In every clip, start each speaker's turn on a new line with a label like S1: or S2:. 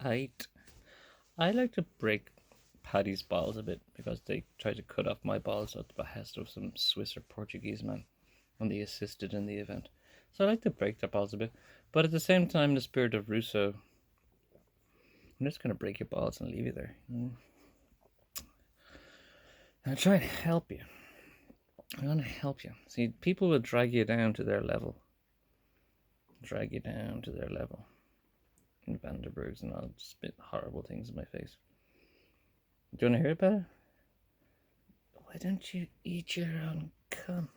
S1: I like to break Paddy's balls a bit because they tried to cut off my balls at the behest of some Swiss or Portuguese man when they assisted in the event. So I like to break their balls a bit. But at the same time, in the spirit of Rousseau, I'm just going to break your balls and leave you there. I'm trying to help you. I'm going to help you. See, people will drag you down to their level. Drag you down to their level. In Vanderbergs and I'll spit horrible things in my face. Do you want to hear about it? Why don't you eat your own cum?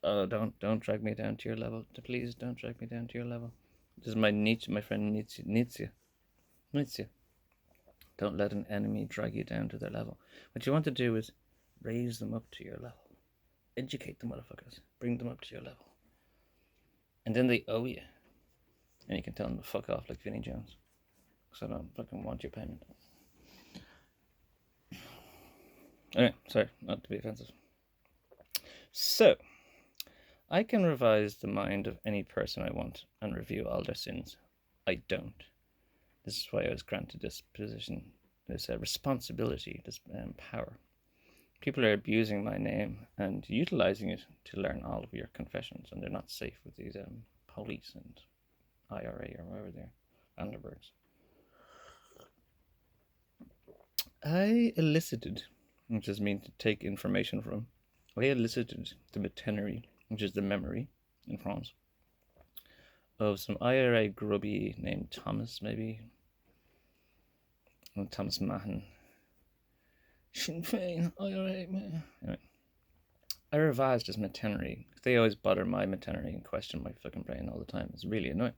S1: Oh, don't drag me down to your level. Please don't drag me down to your level. This is my Nietzsche, my friend Nietzsche. Don't let an enemy drag you down to their level. What you want to do is raise them up to your level. Educate the motherfuckers. Bring them up to your level. And then they owe you. And you can tell them to fuck off like Vinnie Jones. Because I don't fucking want your payment. Anyway, sorry, not to be offensive. So, I can revise the mind of any person I want and review all their sins. I don't. This is why I was granted this position, this responsibility, this power. People are abusing my name and utilizing it to learn all of your confessions, and they're not safe with these police and IRA or whatever they're, Underbergs. I elicited, which just means to take information from, I elicited the metenery, which is the memory in France, of some IRA grubby named Thomas, maybe. Thomas Mahon. Sinn Féin, IRA, man. Anyway, I revised his metenery. They always bother my metenery and question my fucking brain all the time. It's really annoying.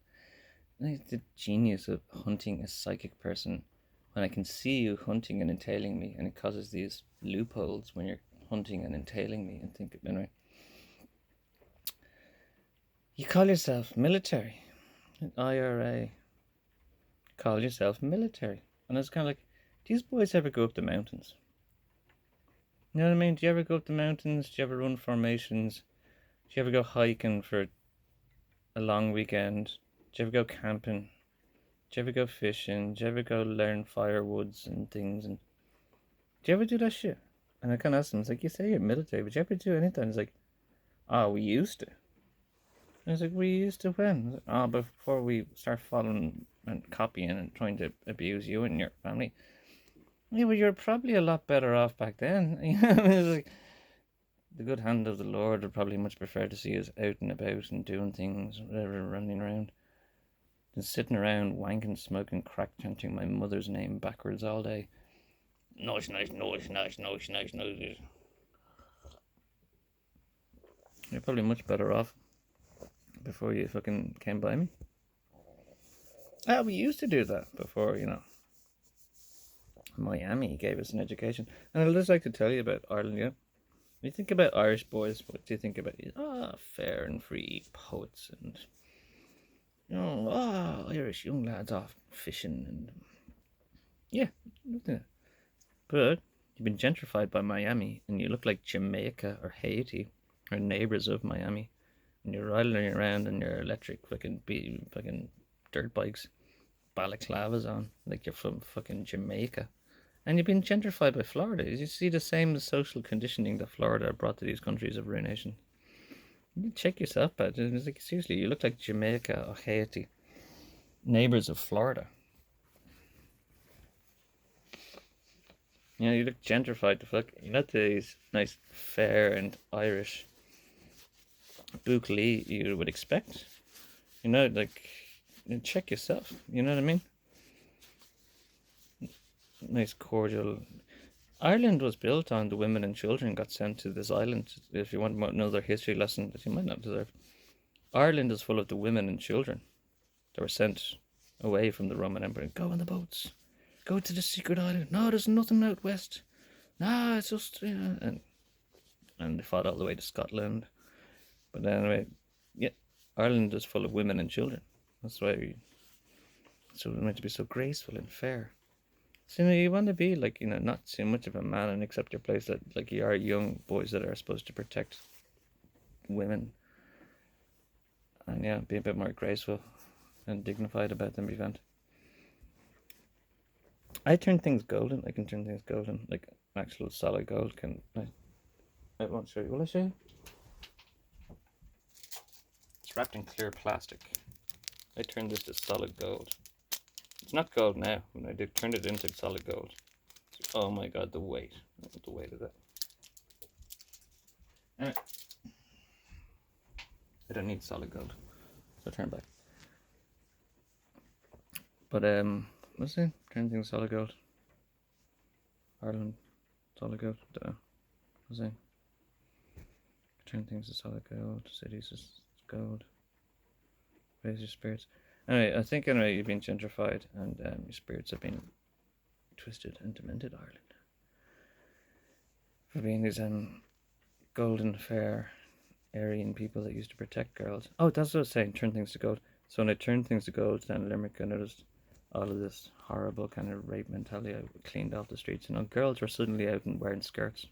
S1: And the genius of hunting a psychic person when I can see you hunting and entailing me, and it causes these loopholes when you're hunting and entailing me, and think, anyway. You call yourself military, IRA. Call yourself military. And I was kind of like, do these boys ever go up the mountains? You know what I mean? Do you ever go up the mountains? Do you ever run formations? Do you ever go hiking for a long weekend? Do you ever go camping? Do you ever go fishing? Do you ever go learn firewoods and things? And do you ever do that shit? And I kind of asked him, it's like, you say you're military, but do you ever do anything? He's like, oh, we used to. And I was like, we used to when? Like, oh, before we start following and copying and trying to abuse you and your family. Yeah, well, you're probably a lot better off back then. You know, it's like, the good hand of the Lord would probably much prefer to see us out and about and doing things, whatever, running around, than sitting around wanking, smoking, crack, chanting my mother's name backwards all day. Noise. You're probably much better off before you fucking came by me. We used to do that before, you know. Miami gave us an education. And I'd just like to tell you about Ireland, yeah. When you think about Irish boys, what do you think about? Fair and free poets and, you know, Irish young lads off fishing and, yeah. But you've been gentrified by Miami and you look like Jamaica or Haiti or neighbors of Miami. And you're riding around in your electric fucking dirt bikes, balaclavas on, like you're from fucking Jamaica. And you've been gentrified by Florida. You see the same social conditioning that Florida brought to these countries of ruination. You check yourself out. It's like, seriously, you look like Jamaica or Haiti, neighbors of Florida. You know, you look gentrified to fuck. You're not these nice, fair and Irish Buckley you would expect. You know, like, check yourself. You know what I mean? Nice, cordial. Ireland was built on the women and children got sent to this island. If you want another history lesson that you might not deserve, Ireland is full of the women and children that were sent away from the Roman Empire. Go on the boats. Go to the secret island. No, there's nothing out west. No, it's just, you know, and they fought all the way to Scotland. But anyway, yeah, Ireland is full of women and children. That's why we're meant to be so graceful and fair. So, you know, you want to be like, you know, not too much of a man and accept your place that, like, you are young boys that are supposed to protect women. And yeah, be a bit more graceful and dignified about them event. I turn things golden. I can turn things golden, like actual solid gold. I won't show you. Will I show you? It's wrapped in clear plastic. I turned this to solid gold. It's not gold now. When I did turned it into solid gold. Oh my god, the weight. The weight of that. Anyway, I don't need solid gold. So turn back. But what's it? Turn things solid gold. Ireland, solid gold. What's it? Turn things to solid gold. Cities is gold. Raise your spirits. Anyway, I think you've been gentrified and your spirits have been twisted and demented, Ireland. For being these golden fair Aryan people that used to protect girls. Oh, that's what I was saying, turn things to gold. So when I turned things to gold down in Limerick, I noticed all of this horrible kind of rape mentality I cleaned off the streets. Girls were suddenly out and wearing skirts.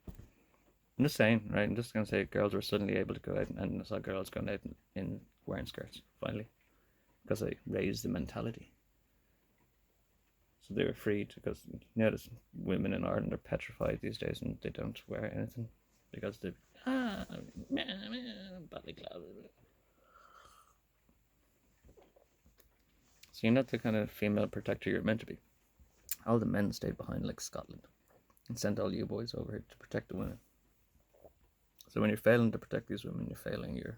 S1: I'm just saying, right? I'm just going to say girls were suddenly able to go out and I saw girls going out in wearing skirts, finally. Because I raised the mentality. So they were freed, because you notice women in Ireland are petrified these days and they don't wear anything. Because they ballyclad. So you're not the kind of female protector you're meant to be. All the men stayed behind like Scotland and sent all you boys over here to protect the women. So when you're failing to protect these women, you're failing your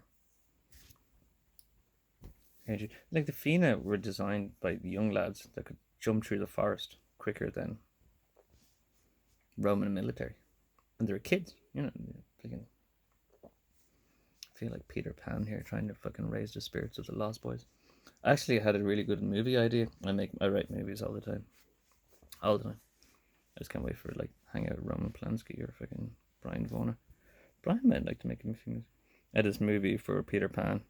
S1: energy. Like the Fina were designed by the young lads that could jump through the forest quicker than Roman military. And they were kids, Freaking, I feel like Peter Pan here trying to fucking raise the spirits of the Lost Boys. I actually had a really good movie idea. I write movies all the time. All the time. I just can't wait for hang out with Roman Polanski or fucking Brian Vaughner. Brian might like to make a movie. I had this movie for Peter Pan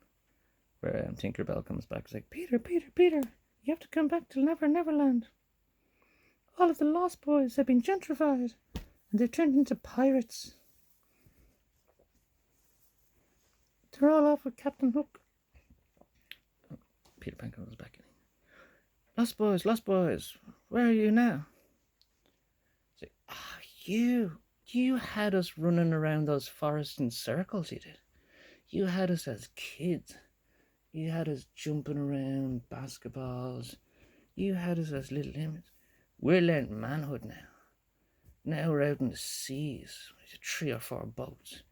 S1: where Tinkerbell comes back. It's like, Peter, you have to come back to Neverland. All of the Lost Boys have been gentrified and they've turned into pirates. They're all off with Captain Hook. Oh, Peter Pan comes back in. Lost Boys, where are you now? It's like, you had us running around those forests in circles, you did. You had us as kids. You had us jumping around basketballs. You had us as little imps. We're learning manhood now. Now we're out in the seas with 3 or 4 boats.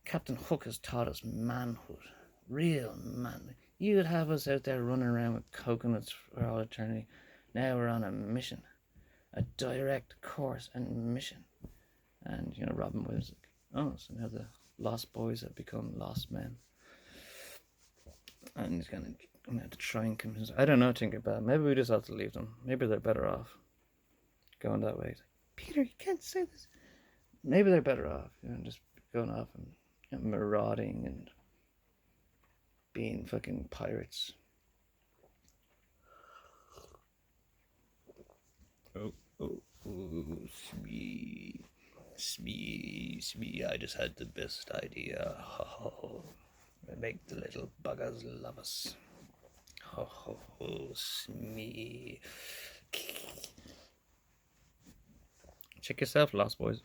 S1: Captain Hook has taught us manhood. Real manhood. You'd have us out there running around with coconuts for all eternity. Now we're on a mission. A direct course and mission. And, Robin Williams, so now the Lost Boys have become lost men. And he's going to have to try and convince. I don't know, Tinkerbell. Maybe we just have to leave them. Maybe they're better off going that way. Like, Peter, you can't say this. Maybe they're better off, just going off and marauding and being fucking pirates. Oh, Smee, I just had the best idea. Make the little buggers love us. Smee. Check yourself, Lost Boys.